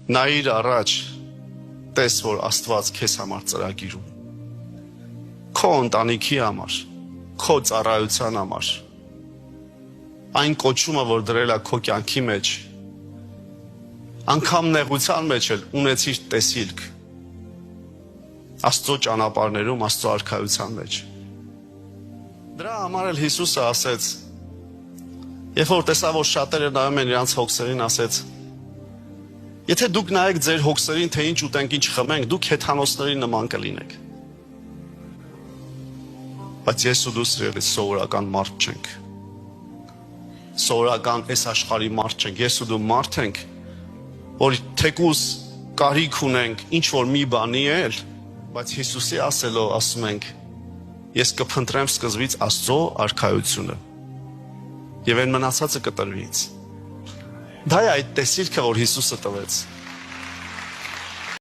Նայիր առաջ, տես, որ Աստված քեզ համար ծրագիր ունի։ Քո ընտանիքի համար, քո ծառայության համար։ Այն կոչումը, որ դրել է քո կյանքի մեջ, անգամ նեղության մեջ էլ ունեցիր տեսիլք։ Աստծո ճանապարհներում, Աստծո արքայության մեջ։ Դրա համար էլ Հիսուսը ասեց, երբ որ տեսավ, որ շատերը նայում են իրանց հոգսերին, ասեց. Եթե դուք նայեք ձեր հոգսերին, թե ինչ ուտենք, ինչ խմենք, դուք հեթանոսների նման կլինեք։ Բայց ես ու դու սիրելի սովորական մարդ չենք։ Սովորական այս աշխարհի մարդ չենք։ Ես ու դու մարդ ենք, որ թեկուզ կարիք ունենք ինչ որ մի բանի էլ, բայց Հիսուսի ասելով ասում ենք. Ես կփնտրեմ սկզբից Աստծո արքայությունը եւ այն մնացածը կտրվի ինձ։ Դա է այդ տեսիլքը, որ Հիսուսը տվեց։